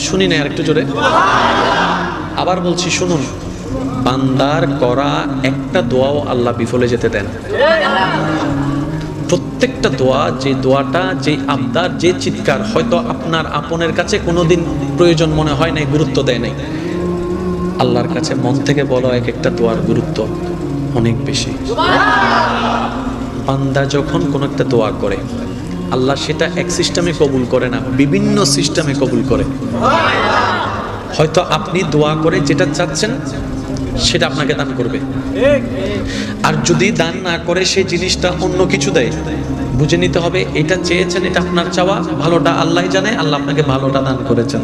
শুনি না, আর একটু জোরে আবার বলছি শুনুন, বান্দার করা একটা দোয়াও আল্লাহ বিফলে যেতে দেন। প্রত্যেকটা দোয়া, যে দোয়াটা, যে আবদার, যে চিৎকার হয়তো আপনার আপনের কাছে কোনোদিন প্রয়োজন মনে হয় নাই, গুরুত্ব দেয় নাই, আল্লাহর কাছে মন থেকে বলো এক একটা দোয়ার গুরুত্ব অনেক বেশি। বান্দা যখন কোন একটা দোয়া করে আল্লাহ সেটা এক সিস্টেমে কবুল করে না, বিভিন্ন সিস্টেমে কবুল করে। হয়তো আপনি দোয়া করে যেটা চাচ্ছেন সেটা আপনাকে দান করবে, আর যদি দান না করে সেই জিনিসটা অন্য কিছু দেয়, বুঝে নিতে হবে এটা চেয়েছেন, এটা আপনার চাওয়া, ভালোটা আল্লাহই জানে, আল্লাহ আপনাকে ভালোটা দান করেছেন।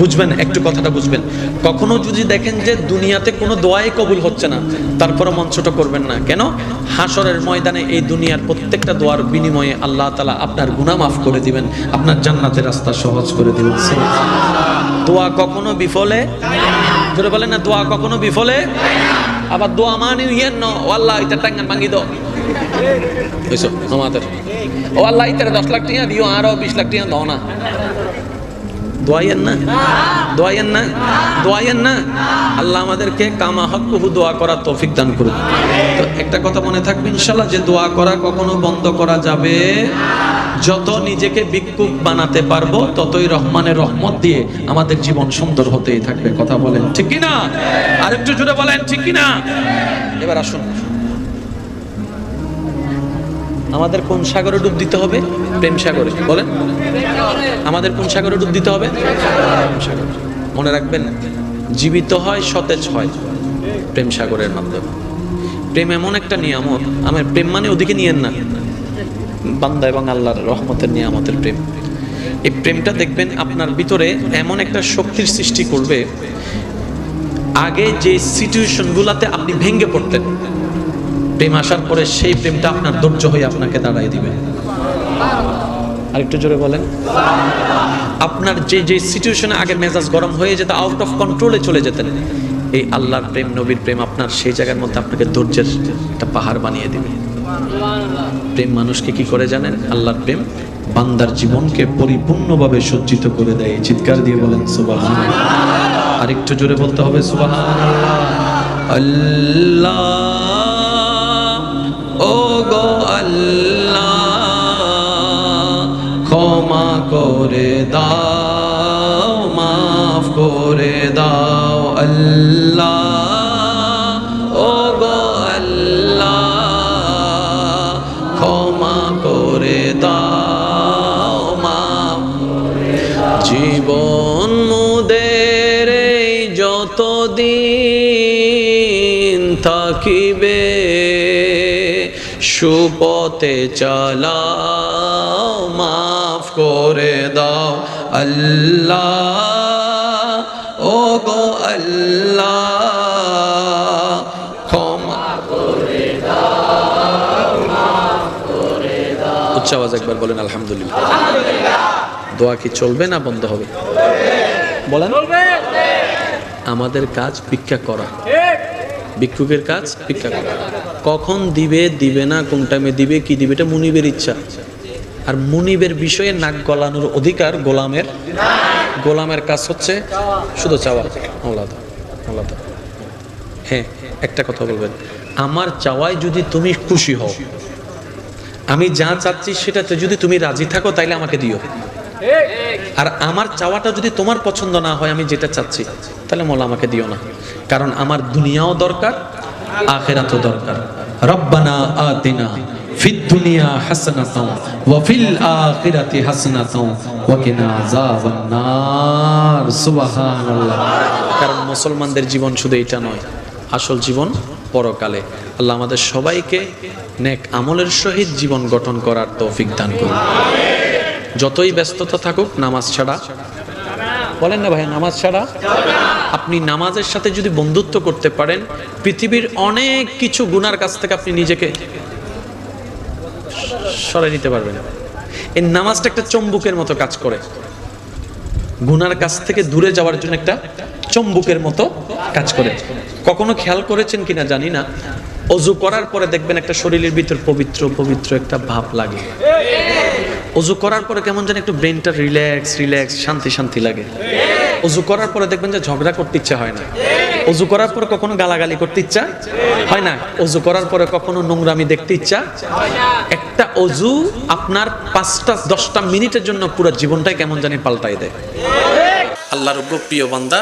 বুঝবেন, একটু কথাটা বুঝবেন। কখনো যদি দেখেন যে দুনিয়াতে কোনো দোয়াই কবুল হচ্ছে না, তারপরে মন ছোট করবেন না। কেন? হাসরের ময়দানে এই দুনিয়ার প্রত্যেকটা দোয়ার বিনিময়ে আল্লাহ তাআলা আপনার গুনাহ মাফ করে দিবেন, আপনার জান্নাতের রাস্তা সহজ করে দিবেন। দোয়া কখনো বিফলে, জোরে বলেন না, দোয়া কখনো বিফলে। আবার দোয়া মানে ইয়েন ন, ও আল্লাহ এটা টাঙ্গান ভাঙি দাও, বুঝছো আমাদের, ও আল্লাহ এটা 10 লাখ টাকা দিও, আরো 20 লাখ টাকা দাও না, দোয়াইয়েন না, দোয়াইয়েন না, দোয়াইয়েন না। আল্লাহ আমাদেরকে কামা হকহু দোয়া করার তৌফিক দান করুন। তো একটা কথা মনে থাকবে ইনশাআল্লাহ, যে দোয়া করা কখনো বন্ধ করা যাবে। যত নিজেকে ভিক্ষুক বানাতে পারবো ততই রহমানের রহমত দিয়ে আমাদের জীবন সুন্দর হতেই থাকবে। কথা বলেন ঠিক কি না? আরেকটু জোরে বলেন ঠিক কি না? এবার আসুন, আমাদের কোন সাগরে ডুব দিতে হবে? প্রেম সাগরে। বলেন, আমাদের কোন সাগরে ডুব দিতে হবে? প্রেম সাগরে। মনে রাখবেন, জীবিত হয়, সতেজ হয় প্রেম সাগরের মাধ্যমে। প্রেম এমন একটা নিয়ামত, আমার প্রেম মানে ওদিকে নিয়েন না, বান্দা এবং আল্লাহর রহমতের নিয়ামতের প্রেম। এই প্রেমটা দেখবেন আপনার ভিতরে এমন একটা শক্তির সৃষ্টি করবে, আগে যে সিচুয়েশনগুলোতে আপনি ভেঙে পড়তেন, প্রেম আসার পরে সেই প্রেমটা আপনার ধৈর্য হয়ে আপনাকে দাঁড়াই দিবে। আরেকটু জোরে বলেন। আপনার যে যে সিচুয়েশনে আগে মেজাজ গরম হয়ে যেত, আউট অফ কন্ট্রোলে চলে যেতেন, এই আল্লাহর প্রেম, নবীর প্রেম আপনার সেই জায়গার মধ্যে আপনাকে ধৈর্যের একটা পাহাড় বানিয়ে দিবে। প্রেম মানুষকে কি করে জানেন? আল্লাহর প্রেম বান্দার জীবনকে পরিপূর্ণভাবে সজ্জিত করে দেয়। চিৎকার দিয়ে বলেন সুবহানাল্লাহ। আরেকটু জোরে বলতে হবে সুবহানাল্লাহ। আল্লাহ ও গো আল্লাহ, ক্ষমা করে দাও, মাফ করে দাও। আল্লাহ ও গো আল্লাহ, ক্ষমা করে দাও, মাফ। জীবন মুদের এই যতদিন থাকিবে, সুপথে চালাও, মাফ করে দাও। আল্লাহ ও গো আল্লাহ, ক্ষমা করে দাও, মাফ করে দাও। উচ্চ আওয়াজ একবার বলেন আলহামদুলিল্লাহ। দোয়া কি চলবে না বন্ধ হবে? বলেন। আমাদের কাজ ভিক্ষা করা, ভিক্ষুকের কাজ ভিক্ষা করা। কখন দিবে, দিবে না, কোন টাইমে দিবে, কি দিবে, এটা মুনিবের ইচ্ছা। আর মুনিবের বিষয়ে নাক গলানোর অধিকার গোলামের। গোলামের কাজ হচ্ছে শুধু চাওয়া। আল্লাহ আল্লাহ। হ্যাঁ, একটা কথা বলবেন, আমার চাওয়ায় যদি তুমি খুশি হও, আমি যা চাচ্ছি সেটাতে যদি তুমি রাজি থাকো, তাইলে আমাকে দিও। আর আমার চাওয়াটা যদি তোমার পছন্দ না হয়, আমি যেটা চাচ্ছি, তাহলে মোলা আমাকে দিও না। কারণ আমার দুনিয়াও দরকার, আখিরাতও দরকার। রব্বানা আতিনা ফিদ দুনিয়া হাসানাতাও ওয়া ফিল আখিরাতি হাসানাতাও ওয়া কিনা আযাবান নার। সুবহানাল্লাহ। কারণ মুসলমানদের জীবন শুধু এটা নয়, আসল জীবন পরকালে। আল্লাহ আমাদের সবাইকে নেক আমলের সহিত জীবন গঠন করার তৌফিক দান করুন। যতই ব্যস্ততা থাকুক, নামাজ ছাড়া, বলেন না ভাই, নামাজ ছাড়া আপনি নামাজের সাথে যদি বন্ধুত্ব করতে পারেন, পৃথিবীর অনেক কিছু গুনার কাছ থেকে আপনি নিজেকে সরাই নিতে পারবেন। এই নামাজটা একটা চম্বুকের মতো কাজ করে, গুনার কাছ থেকে দূরে যাওয়ার জন্য একটা চম্বুকের মতো কাজ করে। কখনো খেয়াল করেছেন কিনা জানি না, অজু করার পরে দেখবেন একটা শরীরের ভিতর পবিত্র পবিত্র একটা ভাব লাগে। অজু করার পরে কেমন যেন একটু ব্রেনটা রিল্যাক্স শান্তি শান্তি লাগে। অজু করার পরে দেখবেন যে ঝগড়া করতে ইচ্ছা হয় না। অজু করার পরে কখনো গালাগালি করতে ইচ্ছা হয় না। অজু করার পরে কখনো নোংরামি দেখতে ইচ্ছা একটা অজু আপনার 5-10 মিনিটের জন্য পুরো জীবনটাই কেমন জানি পাল্টাই দেয়। আল্লাহর প্রিয় বান্দা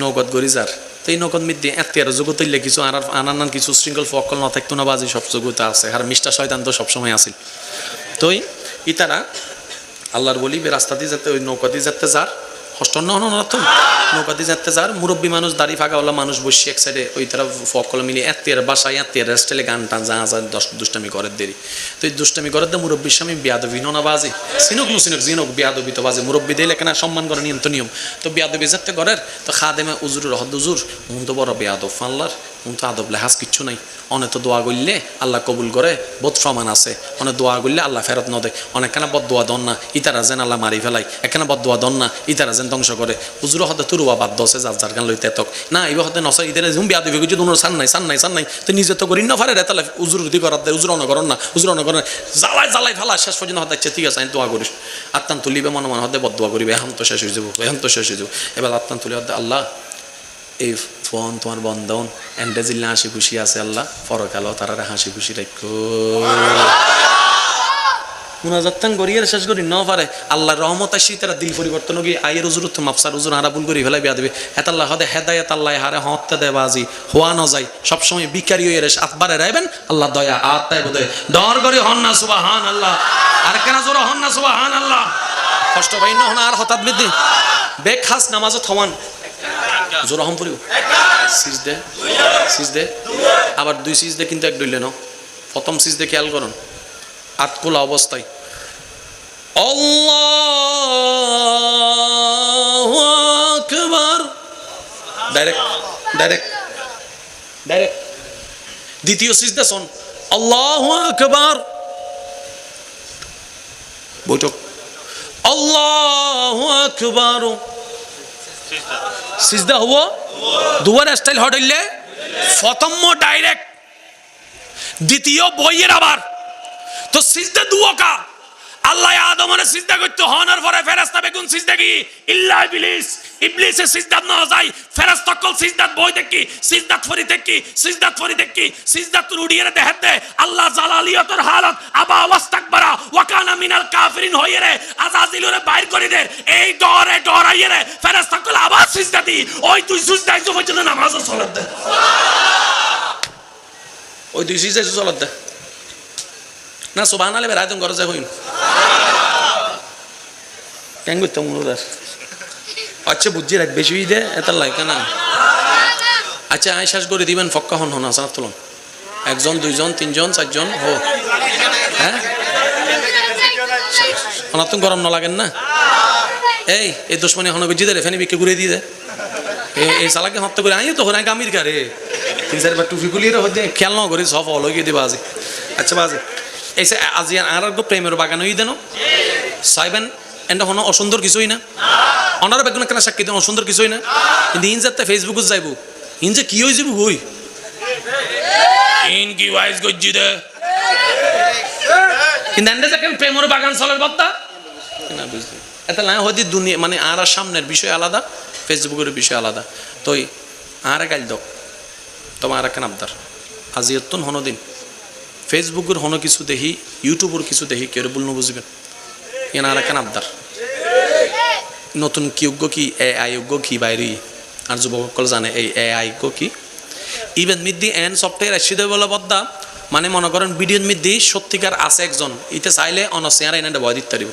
নগদ গরিজার তো এই নগদ মিদ্দি এত্তিয়ার জগৎ কিছু আর আনান কিছু শৃঙ্খল ফকল না থাকতো না বাজি সব জগতে আছে আর মিষ্টা শয়তান তো সবসময় আসিল। তো ইতারা আল্লাহর বলি রাস্তা দিয়ে যেতে ওই নৌকা দিয়ে যেতে যার হস্টন তো নৌকা দিয়ে যেতে যার মুরব্বী মানুষ দাড়ি ফাঁকাওয়ালা মানুষ বসে এক সাইডে ওই তারা ফকল মিলে এত্তিয়ার বাসায় এত্তিয়ার রেস্টেলে গান টান যা যা দুষ্টামি করার দেরি তো এই দুষ্টামি করার দিয়ে মুরব্বীর স্বামী বিয়াদবি না বাজে সিনক নুসিনক জিনক বিয়াদবি তো বাজে মুরব্বী দিলে কেনা সম্মান করে নিয়ম তো বিয়াদবি যেতে করের তো খাদেমে উজুর রহদ উজুর মন তো বড় বেয়াদব আল্লাহর মন তো আদব লেহাজ কিচ্ছু নাই। অনেক তো দোয়া করলে আল্লাহ কবুল করে বোধ প্রমাণ আছে। অনেক দোয়া করলে আল্লাহ ফেরত ন দেয়। অনেকখানা বদ দোয়া দন না ইতারা যেন আল্লাহ মারি ফেলাই একখানা বদ দোয়া দন না ইতারা যেন ধ্বংস করে। উজুর হতে তুরুয়া বাদ দশে যার গান লইতে তক না এবার হতে নসা ইতারা ঝুম বিয়া দিবে কিছু তোমার সান নাই তো নিজে তো করি না ফারে রে তাহলে উজুর দি করার দেয় উজুর অনকরণ না জ্বালাই ফেলা শেষ পর্যন্ত হতে ঠিক আছে আমি দোয়া করিস আত্মান তুলিবে মনে হতে বদ দোয়া করিবে এখন তো শেষ হয়ে যাবো এবার আত্মান তুলি হতে আল্লাহ এই ফোন তোমার বন্ধন এন্ডে জিল্লা হাসি খুশি আছে আল্লাহ পরকালও তারা হাসি খুশি রাখো মুনাজাত্তান করিয়ে শেষ করি ন পারে আল্লাহর রহমত আসি তারা দিল পরিবর্তন গিয়ে আয়ের উজুর মাপসার উজুর হারা ভুল করি ফেলাই বিয়া দেবে এত আল্লাহ হদে হেদায়ত আল্লাহ হারে হত্যা দেয় বাজি হওয়া ন যায় সবসময় বিকারি হয়ে রেস আতবারে রাইবেন আল্লাহ দয়া আত্মায় বোধ দর করি হন না সুবহান আল্লাহ আর কেন জোর হন না সুবহান আল্লাহ কষ্ট পাই না হন আর হঠাৎ বৃদ্ধি বেগ খাস নামাজও থমান জোর হম পড়িও সিজদে আবার 2 সিজদে কিন্তু এক ডইলে ন প্রথম সিজদে খেয়াল করুন আতকুলা অবস্থায় আল্লাহু আকবার ডাইরেক্ট দ্বিতীয় সিজদা শোন আল্লাহু আকবার বৈঠক আল্লাহু আকবার সিজদা হবো দুয়ার স্টাইল হটাইলে প্রথম ডাইরেক্ট দ্বিতীয় বইয়ের আবার তো সিজদা দুওকা আল্লাহ আদমরে সিজদা করতে হনার পরে ফেরেশতা বেগুন সিজদা কি ইল্লা ইবলিসে সিজদা না যায় ফেরেশতা কল সিজদা বই দেখি সিজদা ফরি দেখি সিজদা তুড়িয়ে দেখাতে আল্লাহ জালালিয়াতের হালত আবা ওয়াস্তাকবারা ওয়া কানা মিনাল কাফিরিন হইয়ে রে আযাজিলরে বাইর করে দে এই ডরাইয়ে রে ফেরেশতা কল আবার সিজদা দি ওই তুই সিজদাই তো পর্যন্ত নামাজ সালাত দে ওই তুই সিজদাই সালাত দে না সুবহানাল্লাহ বেরাদম করে যায় হইন কেন করতে মনোদার আচ্ছা বুঝি রাখ বেশি দে এত লাগে না আচ্ছা আই শেষ করে দিবেন ফক্কা হন আসার তুলন 1 জন 2 জন 3 জন 4 জন হো হ্যাঁ অনাতন গরম না লাগেন না এই দুশ্মনী হন গজি দে ফেনি বিকে ঘুরে দিয়ে দে এই সালাকে হত্যা করে আই তো হরাই আমির কারে 3-4 বার টুপি গুলিয়ে হচ্ছে খেয়াল না করে সব হলো গিয়ে দিবা আজি আচ্ছা বাজে এসে আজি আর প্রেমের বাগান হই দেন সাইবেন এটা হন অসুন্দর কিছুই না অনার বেগুন কেন সাক্ষী দেন অসুন্দর কিছুই না কিন্তু ইন যাতে ফেসবুকে যাইব ইন যে কি হয়ে যাব হই ইন কি ওয়াইজ গজ্জি দে কিন্তু এন্ডে যে প্রেমের বাগান চলার কথা না বুঝলি এটা না হদি দুনিয়া মানে আর সামনের বিষয় আলাদা ফেসবুকের বিষয় আলাদা তো আর গাইল দাও তোমার কেন আবদার আজিয়তুন হনদিন ফেসবুকের হনো কিছু দেখি ইউটিউবের কিছু দেখি কেউ বলনো বুঝবেন এনারা কেন আবদার নতুন কিয়োগ্য কি এআই যোগ্য কি বাইরে আর যুবকসকল জানে এই এআই কি ইভেন মিদ্দি এন সফটওয়্যার আসি দেয় বলে বদ্দা মানে মনে করেন ভিডিওর মিদ্দি সত্যিকার আছে একজন ইতে চাইলে অনসেয়ার এনে ভয় দিতে পারিব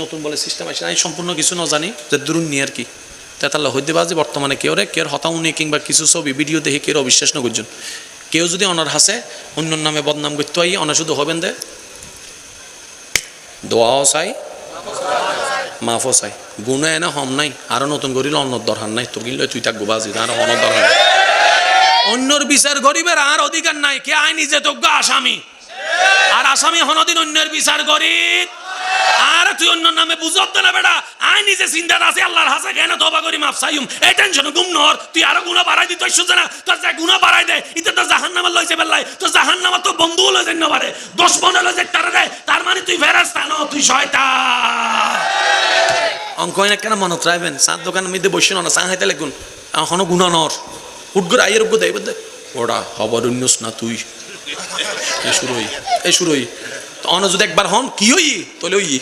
নতুন বলে সিস্টেম আসে আমি সম্পূর্ণ কিছু না জানি যে দূরুন নিয়ে আর কি তাহলে হইতে বাজে বর্তমানে কেউ হতাউনি কিংবা কিছু ছবি ভিডিও দেখে কেউ অবিশ্বাস না করছেন কেউ যদি অনার হাসে অন্য নামে বদনাম করতে হয় অনা শুধু হবেন দে দোয়াও চাই মাফও চাই গুণে এনে হম নাই আরো নতুন করিলে অন্য দরকার নাই তোর গিলে তুই তাক গোবাজি আর অন্য দরকার অন্যর বিচার গরিবের আর অধিকার নাই কে আইনি যে তোজ্ঞ আসামি আর আসামি হনদিন অন্যের বিচার গরিব আর তুই অন্য নামে বুঝত না বেটা আই নিজে চিন্তা আছে আল্লাহর হাসে কেন তওবা করি মাফ চাইম এই টেনশন গুম নর তুই আরো গুনাহ বাড়াই দিত সুজনা তোর যা গুনাহ বাড়াই দে ইতে তো জাহান্নামে লইছে বেলাই তো জাহান্নামে তো বন্ধু লই যাই না পারে 10 মনে লই যাই তার মানে তুই ফেরেশতা না তুই শয়তান অঙ্ক এনে কেন মনত রাখবেন সাত দোকানের মধ্যে বসে না চা খাইতে লাগুন এখনো গুনাহ নর হুট করে আইয়ের উপর দেই বদে ওড়া খবর উন্নস না তুই এই শুরুই তো অন যদি একবার হন কি হই তোলে হই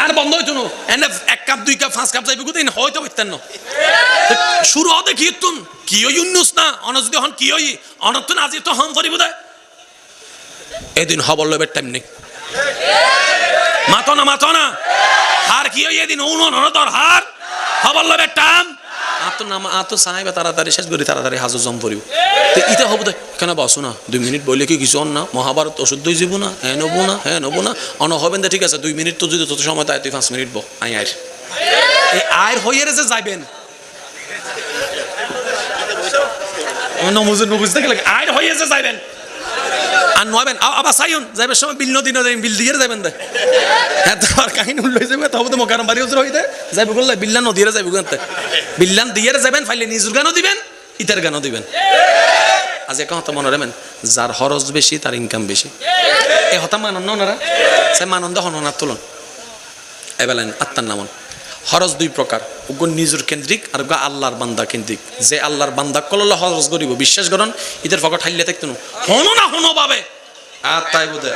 আর বন্ধ হইতো না এনে 1 কাপ 2 কাপ 5 কাপ যাইবে কোথায় হয়তো পারতেন না শুরু হতে কি তুন কি হই উন্নস না অন যদি হন কি হই অনতন আজি তো হন করিব দে এদিন খবর লইবে টাইম নেই মাতো না হার কি হই এদিন উনন তোর হার খবর লইবে টাইম আতো সাহেবা তাড়াতাড়ি শেষ করি তাড়াতাড়ি হাজর জম পড়িব তো ইটা হব দে কেন বসো না 2 মিনিট বললে কি কিছু না মহাভারত ওষুধ দই যাব না হ্যাঁ নেবো না অন হবেন ঠিক আছে 2 মিনিট তো যদি তত সময় তাই তুই 5 মিনিট বো আই আয় এই আয়ের হইয়ে যে যাইবেন বুঝতে গেলে আয়ের হইয়ে যে যাইবেন আর নবেন আবার সাইন যাইবার সময় বিল নদী বিল দিয়ে যাবেন দে হ্যাঁ তোমার কাহিনী লই যাবে তবে তো মকারম বাড়ি উজর হইতে যাইবে বললে বিল্লান নদীরে যাইবে গুনতে বিল্লান দিয়ে যাবেন ফাইলে নিজুর গানও দিবেন ইতার গানও দিবেন আজ এক কথা মনে রাখবেন যার খরচ বেশি তার ইনকাম বেশি এই হতা মানন্দ ওনারা সে মানন্দ হননার তুলন এবেলেন আত্মার নামন খরচ 2 প্রকার ওগো নিজুর কেন্দ্রিক আর গো আল্লাহর বান্দা কেন্দ্রিক যে আল্লাহর বান্দা কললে খরচ করিব বিশ্বাস করুন ইদের ফকট হাইলে থাকতো না হনো পাবে আর তাই বোধে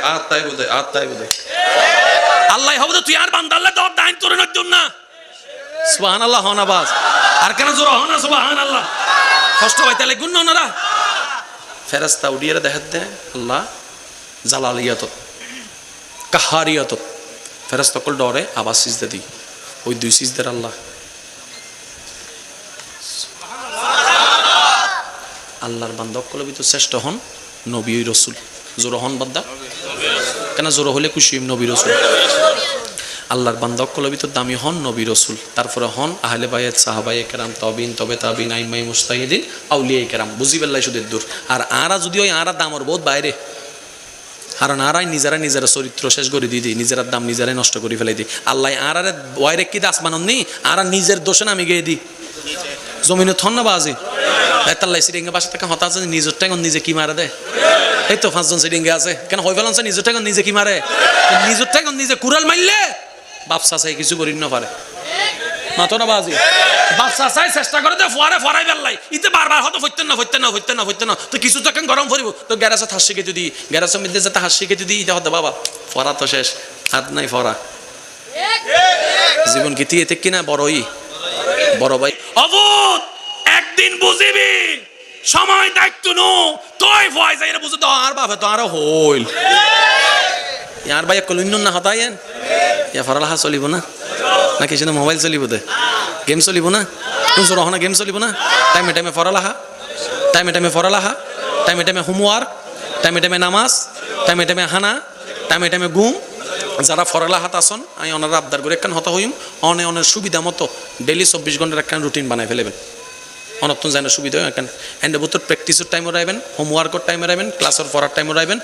আল্লাহ হবে তুই আর বান্দা আল্লাহ তোর দাইন তোর নতুন না সুবহানাল্লাহ হনাবাস আর কেন জোর হনা সুবহানাল্লাহ কষ্ট হইতে লাগুন না ওনারা ফেরেশতা উড়িয়ে দেখাত দে আল্লাহ জালালিয়াত কাহারিয়াত ফেরেশতা কল ডরে আবার সিজদা দি ওই 2 সিজদার আল্লাহ আল্লাহর বান্দা কলবি তো শ্রেষ্ঠ হন নবী রাসূল জোর হন বান্দা কেন জোর হলে খুশি নবী রাসূল আল্লাহর বান্দা কলবি তো দামি হন নবী রাসূল তারপরে হন আহলে বাইত সাহাবায়ে কেরাম তাবিন তবে তাবিন আইমাই মুস্তাহিদিন আউলিয়া কেরাম বুঝিবেল্লাই শুধু দূর আর আরা যদি ওই আরা দামর বহুত বাইরে কারণ আরাই নিজেরা চরিত্র শেষ করে দিয়ে দিই নিজের দাম নিজেরাই নষ্ট করে ফেলে দিই আল্লাহ আরারে ওয়াইরে কি আসমানন নেই আর নিজের দোষে আমি গিয়ে দিই জমিনে থন না বাজি তাল্লাই সিরিঙ্গে বাসা থেকে হতা আছে নিজের টাইম নিজে কি মারে দেয় এই তো 5 জন সিরিঙ্গে আছে কেন হয়ে ফেলান নিজের টাইম নিজে কি মারে নিজের টাইম নিজে কুড়াল মারলে বাপসা চাই কিছু করি না পারে মাতো না বাজি বাপসা চাই চেষ্টা করে দে ফরাই বেল্লাই ইতে বারবার হয়তো ফইতেন না তো কিছু তো কেন গরম ফরিব তো গ্যারাসে হাস শিখে যদি গ্যারাসের মধ্যে যাতে হাস শিখে যদি এটা হতে বাবা ফরা তো শেষ হাত নাই ফরা জীবন কি এতে কিনা বড় ভাই অবুত একদিন বুঝিবি সময় দেখতো নো তোই ভয় যাই বুঝো তো আর বাবা তো আর হইল ইয়ার ভাই কলুন না হতায়েন ইয়া ফরালাহা চলিব না নাকি শুধু মোবাইল চলিব দে গেম চলিব না কোন রহনা গেম চলিব না টাইমে ফরালাহা টাইমে হোমওয়ার্ক টাইমে নামাজ টাইমে হানা টাইমে ঘুম যারা ফরালাহাত আসন আমি ওনারা আবদার করে একখান হতা হইম অনেক সুবিধা মতো ডেলি 24 ঘন্টার একখান রুটিন বানাই ফেলেবেন অনতন জানা সুবিধা হয় একখান এন্ড বুতর প্র্যাকটিসের টাইমে রাখবেন হোমওয়ার্কের টাইমে রাখবেন ক্লাসের পড়ার টাইমে রাখবেন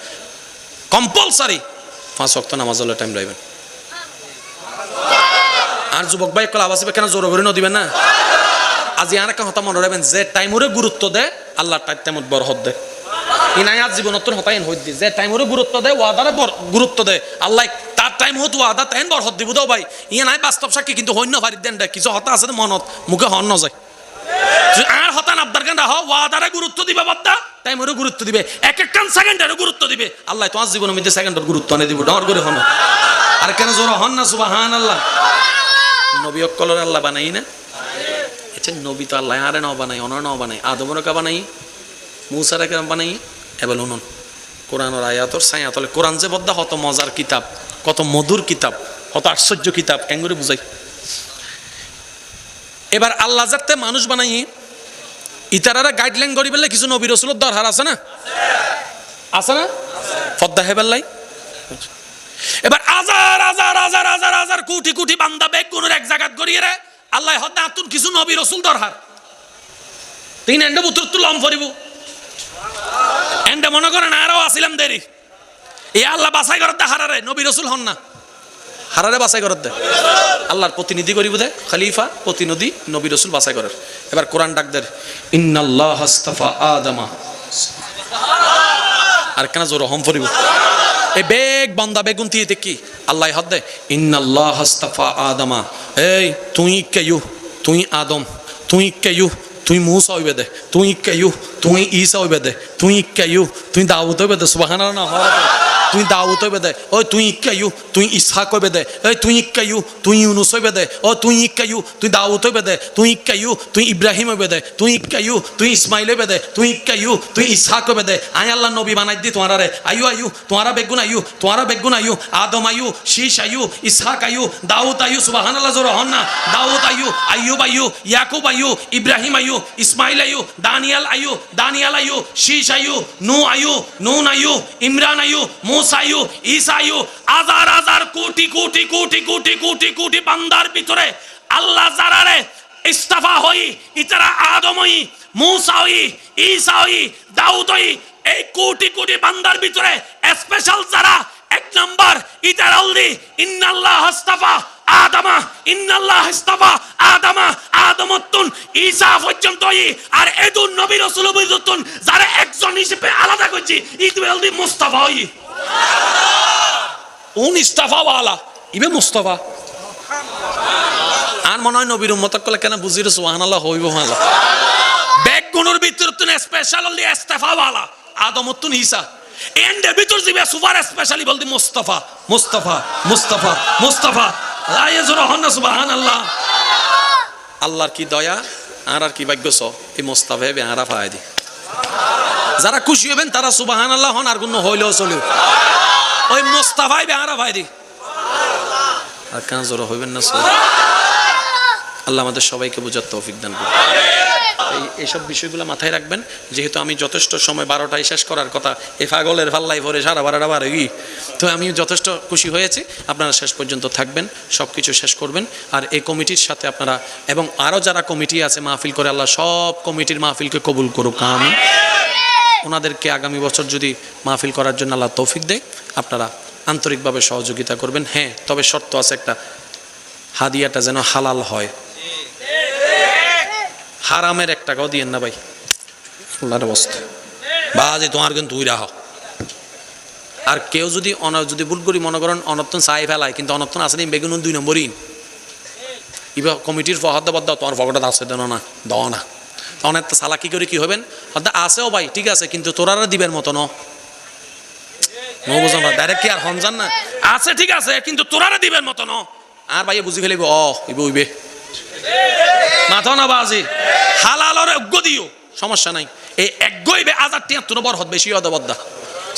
কম্পালসারি 5 ওয়াক্ত নামাজের টাইম রাখবেন আর যুবক ভাই কল আবাসে কেন জোর করে নদিবেন না আজি আর একটা হতা মনে রাখবেন যে টাইমরে গুরুত্ব দেয় আল্লাহ টাইমত বরকত দেয় ইনাই আজ জীবনতন হতাইন হই দি যে টাইমরে গুরুত্ব দেয় ওয়াদারে গুরুত্ব দেয় আল্লাহ তার টাইম হতো ওয়াদা তাইন বরকত দিব দাও ভাই ইয়া নাই বাস্তব সাক্ষী কিন্তু হইন পারি দেন কিছু হতা আছে মনত মুখে হন না যায় আর হতান আবদার কেন রাহ ওয়াদারে গুরুত্ব দিবে বাদ্দা টাইমরে গুরুত্ব দিবে এক সেকেন্ডের গুরুত্ব দিবে আল্লাহ তো আজ জীবনের মধ্যে সেকেন্ডের গুরুত্ব আনে দিব ডর করে হন আর কেন জোর হন না সুবহানাল্লাহ নবী অক্কলর আল্লাহ বানাই না আচ্ছা নবী তো আল্লাহ আরে নাও বানাই অনার নাও বানাই আদমর কা বানাই মুসার কা বানাই এবার উনন কোরআনের আয়াতর ছায়াতলে কোরআন যে বদ্দা কত মজার কিতাব কত মধুর কিতাব কত আশ্চর্য কিতাব কেন করে বুঝাই এবার আল্লাহ যাতে মানুষ বানাই ইতারারা গাইডলাইন করি বললে কিছু নবী রাসূলের দরকার আছে না ফদ্দা হেবেল্লাই এবার হাজার কোটি বান্দা বেগুনের এক জায়গাত করিয়ে রে আল্লাহ হদ্দা আতুন কিছু নবী রাসূল দরকার তিন এন্ডে বুতুর তুলম ফরিব এন্ডে মনে করেন আরো আসিলাম দেরি এই আল্লাহ বাছাই করার দেখারে নবী রাসূল হন না হারারে বাছাই করার দেয় আল্লাহর প্রতিনিধি করিব দেয় খলিফা প্রতিনিধি নবী রাসূল বাছাই করার। এবার কোরআন ডাক দেয় ইন্নাল্লাহ আস্তাফা আদামা আর কেন জোর হম ফরিব এই বেগ বান্দা বেগুন দিয়ে কি আল্লাহ হদ দেয় ইন্নাল্লাহ আস্তাফা আদামা এই তুই কেয়ু তুই আদম তুই কেয়ু তুই মূসা হইবে দে তুই কেয়ু তুই ঈসা হইবে দে তুই কেয়ু তুই দাউদ হইবে দে সুবহানাল্লাহ তুই দাউদ হইবে দে ওই তুই কেয়ু তুই ইসহাক হইবে দে এই তুই কেয়ু তুই ইউনুস হইবে দে ও তুই কেয়ু তুই দাউদ হইবে দে তুই কেয়ু তুই ইব্রাহিম হইবে দে তুই কেয়ু তুই ইসমাইল হইবে দে তুই কেয়ু তুই ইসহাক হইবে দে আই আল্লাহ নবী বানাই দি তোমারা রে আয়ু আয়ু তোমারা বেগুন আয়ু আদম আয়ু শীষ আয়ু ইসহাক আয়ু দাউদ আয়ু সুবহানাল্লাহ জোর হন না দাউদ আয়ু আইয়ুব আয়ু ইয়াকুব আয়ু ইব্রাহিম আয়ু ইসমাইল আয়ু দানিয়াল আয়ু শীষ আয়ু নূহ আয়ু নুন আয়ু ইমরান আয়ু মুসা আয়ু ঈসা আয়ু হাজার হাজার কোটি কোটি কোটি কোটি কোটি কোটি বান্দার ভিতরে আল্লাহ যারারে ইস্তাফা হই ইতারা আদম হই মুসা হই ঈসা হই দাউদ হই এই কোটি কোটি বান্দার ভিতরে স্পেশাল যারা এক নাম্বার ইতারা অলদি ইন্নাল্লাহ আস্তাফা আদামা ইন্নাল্লাহ ইস্তাফা আদামা আদমতুন ঈসা পর্যন্তই আর এদুন নবী রাসূল পর্যন্তন যারা একজন হিসেবে আলাদা করছি ইতওয়েলদি মুস্তাফা হই উন ইস্তাফা ওয়ালা ইবে মুস্তাফা আর মনে হয় নবীর উম্মত কলে কেন বুঝির সুবহানাল্লাহ হইব ভালো ব্যাক গুণের ভিতরে তুই স্পেশালি ইস্তাফা ওয়ালা আদমতুন ঈসা এন্ড ভিতর দিবে সুপার স্পেশালি বলদি মুস্তাফা মুস্তাফা মুস্তাফা মুস্তাফা আয়াজুর হন সুবহানাল্লাহ আল্লাহর কি দয়া আর কি ভাগ্য স এই মুস্তাফা বে আরা ফায়দি যারা খুশি হবেন তারা সুবহানাল্লাহ হন আর গুণ হইলেও চলে ওই মুস্তাফাই বে আরা ফায়দি আর কেন জোর হইবেন না আল্লাহ আমাদের সবাইকে বোঝার তৌফিক দান করুন এইসব বিষয়গুলো মাথায় রাখবেন যেহেতু আমি যথেষ্ট সময় 12টায় শেষ করার কথা এ পাগলের পাল্লাই ভরে সারা 12টা বার হই তো আমি যথেষ্ট খুশি হয়েছি আপনারা শেষ পর্যন্ত থাকবেন সব কিছু শেষ করবেন আর এই কমিটির সাথে আপনারা এবং আরও যারা কমিটি আছে মাহফিল করে আল্লাহ সব কমিটির মাহফিলকে কবুল করুক আমিন ওনাদেরকে আগামী বছর যদি মাহফিল করার জন্য আল্লাহ তৌফিক দেয় আপনারা আন্তরিকভাবে সহযোগিতা করবেন হ্যাঁ তবে শর্ত আছে একটা হাদিয়াটা যেন হালাল হয় হারামের 1 টাকাও দিয়েন না ভাই আল্লাহর অবস্থা বাজে তোমার কিন্তু তুই রাহ আর কেউ যদি যদি ভুল করি মনে করেন অনর্থন চাই ফেলায় কিন্তু অনর্থন আছে বেগুন 2 নম্বরই এবার কমিটির ফহদ্দ বদ্ধ তোমার পকেটে আছে দেন না দাও না তখন একটা চালাকি করে কি হবেন হয়তো আছেও ভাই ঠিক আছে কিন্তু তোরারা দিবের মতো ন বুঝো না ডাইরেক্ট কি আর হনজান না আছে ঠিক আছে কিন্তু তোরারা দিবের মতো ন আর ভাই বুঝি ফেলিব ইবে মাথা না বাজি হালালর অজ্ঞ দিও সমস্যা নাই এই একগইবে 1073 বরহত বেশি অদবদ্দা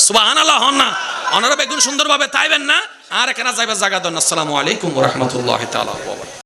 সুবহানাল্লাহ হন না অনারা বেগুন সুন্দরভাবে তাইবেন না আর এখানে যাইবে জায়গা দেন আসসালামু আলাইকুম ওয়া রাহমাতুল্লাহি তাআলা ওয়া বারাকাতুহু।